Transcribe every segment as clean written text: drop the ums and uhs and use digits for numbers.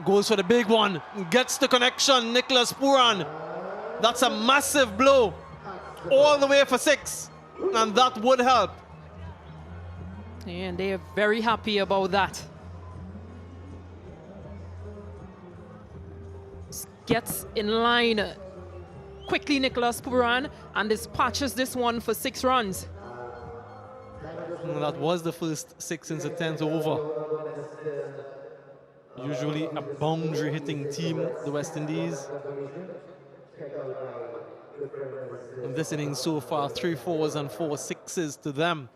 Goes for the big one. Gets the connection. Nicholas Pooran. That's a massive blow. All the way for 6. And that would help. And they're very happy about that. Gets in line quickly, Nicholas Pooran, and dispatches this one for 6 runs. And that was the first 6 since the 10th over. Usually a boundary hitting team, the West Indies. In this inning so far, 3 4s and 4 6s to them.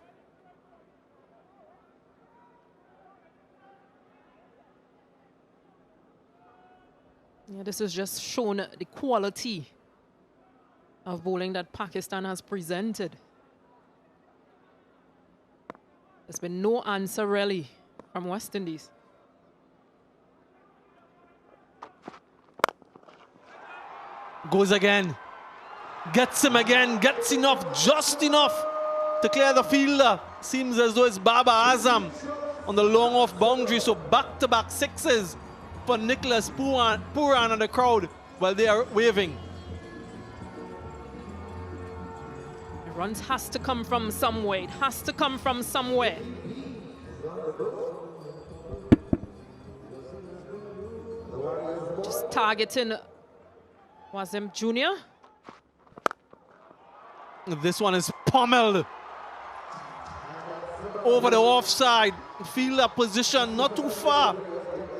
Yeah, this has just shown the quality of bowling that Pakistan has presented. There's been no answer really from West Indies. Goes again. Gets him again. Gets enough, just enough to clear the fielder. Seems as though it's Baba Azam on the long off boundary. So back-to-back 6s for Nicholas Pooran and the crowd while they are waving. The runs has to come from somewhere. It has to come from somewhere. Just targeting Wasim Jr. This one is pummeled over the offside. Fielder position not too far,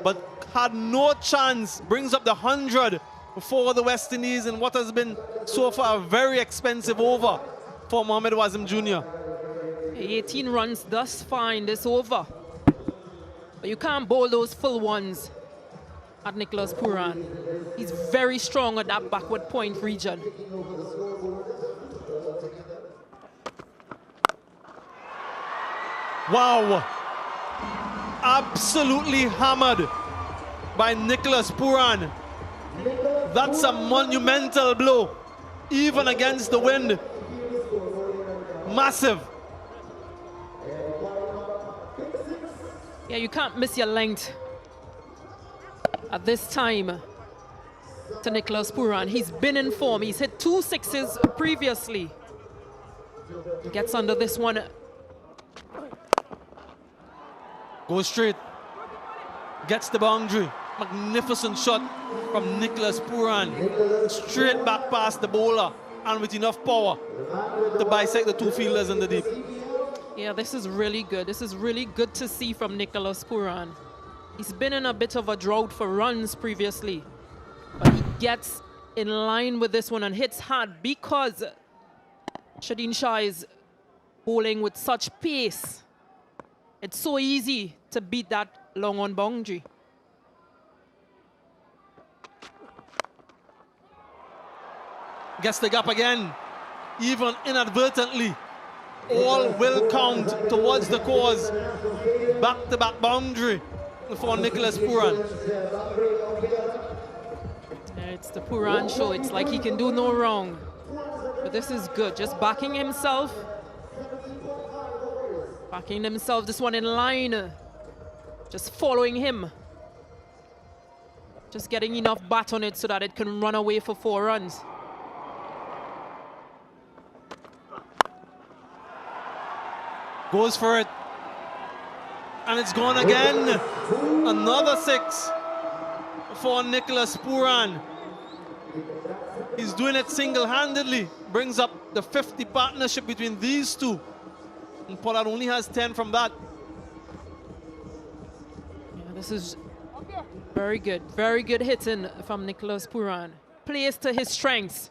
but had no chance. Brings up the 100 for the West Indies in what has been so far a very expensive over for Mohammad Wasim Jr. 18 runs thus far in this over. But you can't bowl those full ones at Nicholas Pooran. He's very strong at that backward point region. Wow. Absolutely hammered by Nicholas Pooran. That's a monumental blow, even against the wind. Massive. Yeah, you can't miss your length at this time to Nicholas Pooran. He's been in form. He's hit 2 6s previously. He gets under this one. Goes straight. Gets the boundary. Magnificent shot from Nicholas Pooran. Straight back past the bowler and with enough power to bisect the 2 fielders in the deep. Yeah, this is really good. This is really good to see from Nicholas Pooran. He's been in a bit of a drought for runs previously, but he gets in line with this one and hits hard because Shadeen Shah is bowling with such pace. It's so easy to beat that long on boundary. Gets the gap again, even inadvertently. All will count towards the cause. Back-to-back boundary for Nicholas Pooran. It's the Pooran show. It's like he can do no wrong. But this is good. Just backing himself. Backing himself. This one in line. Just following him. Just getting enough bat on it so that it can run away for 4 runs. Goes for it. And it's gone again. Another 6 for Nicholas Pooran. He's doing it single-handedly. Brings up the 50 partnership between these two. And Pollard only has 10 from that. Yeah, this is very good. Very good hitting from Nicholas Pooran. Plays to his strengths.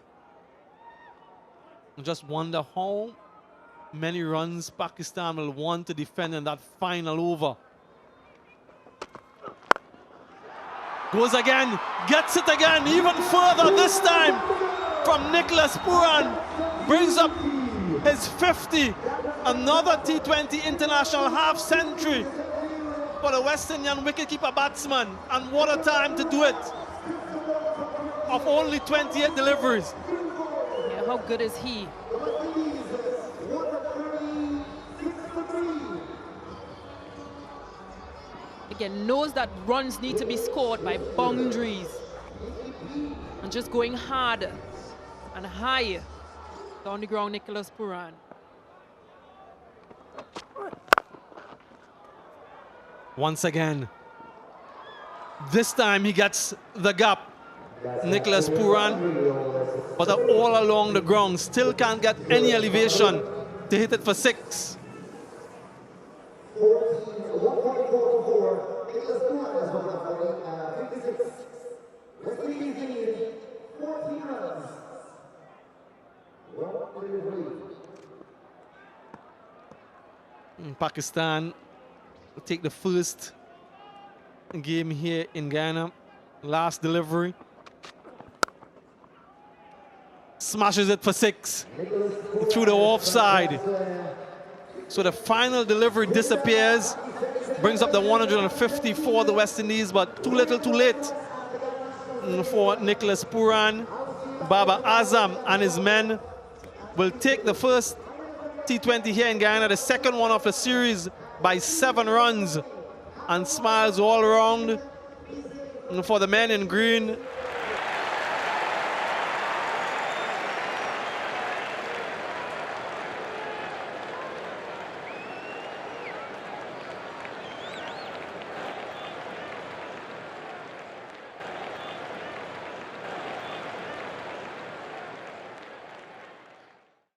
I just wonder how many runs Pakistan will want to defend in that final over. Goes again, gets it again, even further this time from Nicholas Pooran. Brings up his 50, another T20 international half-century for the West Indian wicketkeeper batsman. And what a time to do it, of only 28 deliveries. Yeah, how good is he? Again, knows that runs need to be scored by boundaries. And just going hard and high down the ground, Nicholas Pooran. Once again, this time he gets the gap. Nicholas Pooran, but all along the ground, still can't get any elevation to hit it for 6. Pakistan take the first game here in Ghana. Last delivery. Smashes it for 6 through the offside. So the final delivery disappears. Brings up the 150 for the West Indies, but too little too late for Nicholas Pooran. Baba Azam and his men will take the first T20 here in Ghana, the second one of the series, by 7 runs. And smiles all around for the men in green.